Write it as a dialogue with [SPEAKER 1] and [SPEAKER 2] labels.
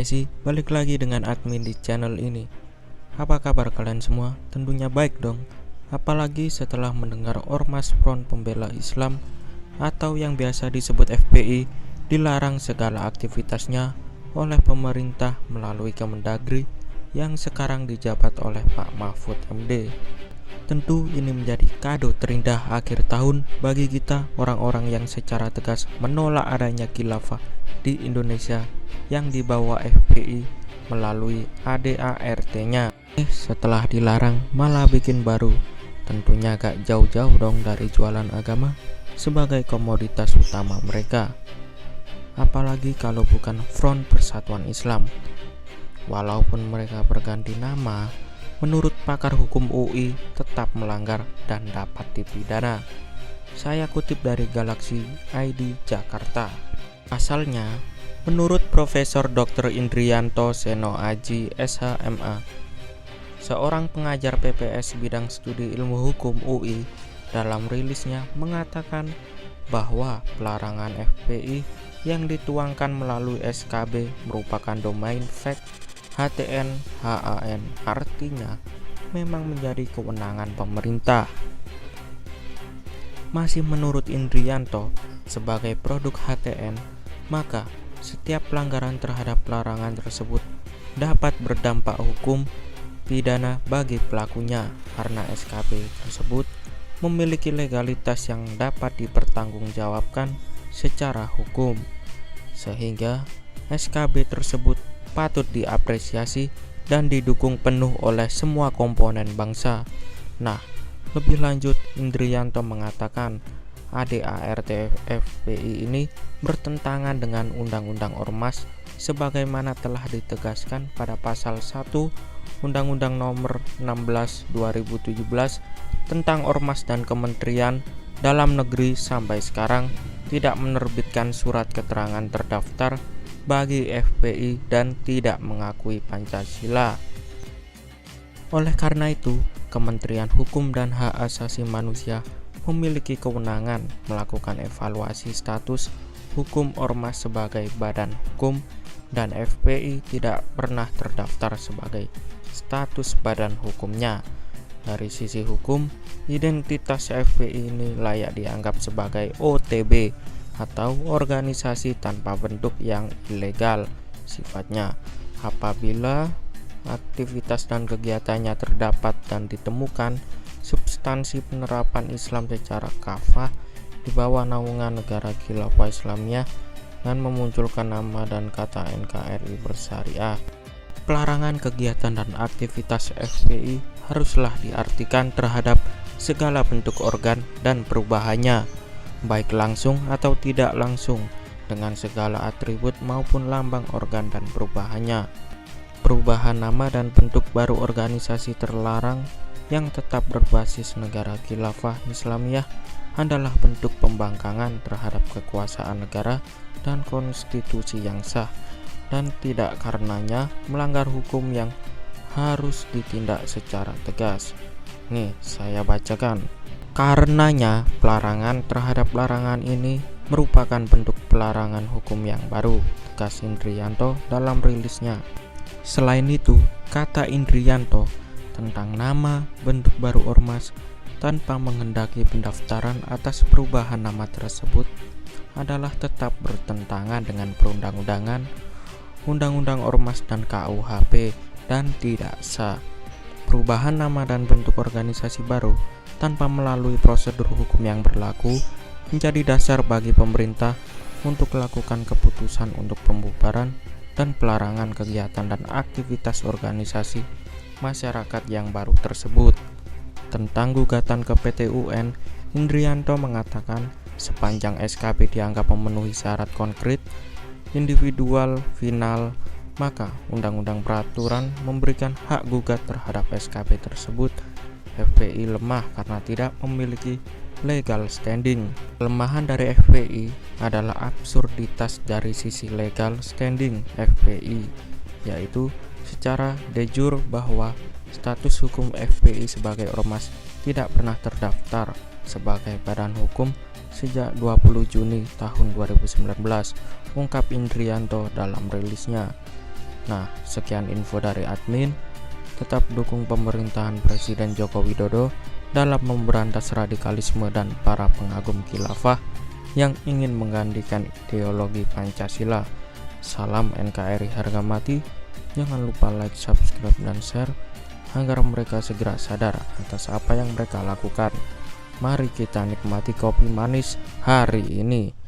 [SPEAKER 1] FPSI, balik lagi dengan admin di channel ini. Apa kabar kalian semua? Tentunya baik dong. Apalagi setelah mendengar Ormas Front Pembela Islam atau yang biasa disebut FPI dilarang segala aktivitasnya oleh pemerintah melalui Kemendagri yang sekarang dijabat oleh Pak Mahfud MD. Tentu ini menjadi kado terindah akhir tahun bagi kita orang-orang yang secara tegas menolak adanya khilafah di Indonesia yang dibawa FPI melalui ADART-nya. Setelah dilarang malah bikin baru. Tentunya gak jauh-jauh dong dari jualan agama sebagai komoditas utama mereka. Apalagi kalau bukan Front Persatuan Islam. Walaupun mereka berganti nama, menurut pakar hukum UI tetap melanggar dan dapat dipidana. Saya kutip dari Galaxy ID Jakarta. Pasalnya, menurut Profesor Dr. Indrianto Seno Aji SHMA, seorang pengajar PPS bidang studi ilmu hukum UI, dalam rilisnya mengatakan bahwa pelarangan FPI yang dituangkan melalui SKB merupakan domain fact HTN HAN, artinya memang menjadi kewenangan pemerintah. Masih menurut Indrianto, sebagai produk HTN, maka setiap pelanggaran terhadap pelarangan tersebut dapat berdampak hukum pidana bagi pelakunya karena SKB tersebut memiliki legalitas yang dapat dipertanggungjawabkan secara hukum, sehingga SKB tersebut patut diapresiasi dan didukung penuh oleh semua komponen bangsa. Nah, lebih lanjut Indrianto mengatakan ADART FPI ini bertentangan dengan Undang-Undang Ormas sebagaimana telah ditegaskan pada pasal 1 Undang-Undang Nomor 16 2017 tentang Ormas dan Kementerian Dalam Negeri sampai sekarang tidak menerbitkan surat keterangan terdaftar bagi FPI dan tidak mengakui Pancasila. Oleh karena itu, Kementerian Hukum dan Hak Asasi Manusia memiliki kewenangan melakukan evaluasi status hukum ormas sebagai badan hukum dan FPI tidak pernah terdaftar sebagai status badan hukumnya. Dari sisi hukum, identitas FPI ini layak dianggap sebagai OTB atau organisasi tanpa bentuk yang ilegal sifatnya apabila aktivitas dan kegiatannya terdapat dan ditemukan substansi penerapan Islam secara kafah di bawah naungan negara khilafah Islamiyah dan memunculkan nama dan kata NKRI bersyariah. Pelarangan kegiatan dan aktivitas FPI haruslah diartikan terhadap segala bentuk organ dan perubahannya, baik langsung atau tidak langsung, dengan segala atribut maupun lambang organ dan perubahannya. Perubahan nama dan bentuk baru organisasi terlarang yang tetap berbasis negara khilafah Islamiyah adalah bentuk pembangkangan terhadap kekuasaan negara dan konstitusi yang sah, dan tidak karenanya melanggar hukum yang harus ditindak secara tegas. Nih, saya bacakan. Karenanya, pelarangan terhadap larangan ini merupakan bentuk pelarangan hukum yang baru, tegas Indrianto dalam rilisnya. Selain itu, kata Indrianto tentang nama bentuk baru ormas tanpa menghendaki pendaftaran atas perubahan nama tersebut adalah tetap bertentangan dengan perundang-undangan, Undang-Undang Ormas dan KUHP dan tidak sah. Perubahan nama dan bentuk organisasi baru tanpa melalui prosedur hukum yang berlaku menjadi dasar bagi pemerintah untuk melakukan keputusan untuk pembubaran dan pelarangan kegiatan dan aktivitas organisasi masyarakat yang baru tersebut. Tentang gugatan ke PT UN, Indrianto mengatakan sepanjang SKB dianggap memenuhi syarat konkret, individual, final, maka Undang-Undang Peraturan memberikan hak gugat terhadap SKB tersebut. FPI lemah karena tidak memiliki legal standing. Kelemahan dari FPI adalah absurditas dari sisi legal standing FPI, yaitu secara de jure bahwa status hukum FPI sebagai ormas tidak pernah terdaftar sebagai badan hukum sejak 20 Juni tahun 2019, ungkap Indrianto dalam rilisnya. Nah, sekian info dari admin. Tetap dukung pemerintahan Presiden Joko Widodo dalam memberantas radikalisme dan para pengagum khilafah yang ingin menggantikan ideologi Pancasila. Salam NKRI harga mati. Jangan lupa like, subscribe, dan share agar mereka segera sadar atas apa yang mereka lakukan. Mari kita nikmati kopi manis hari ini.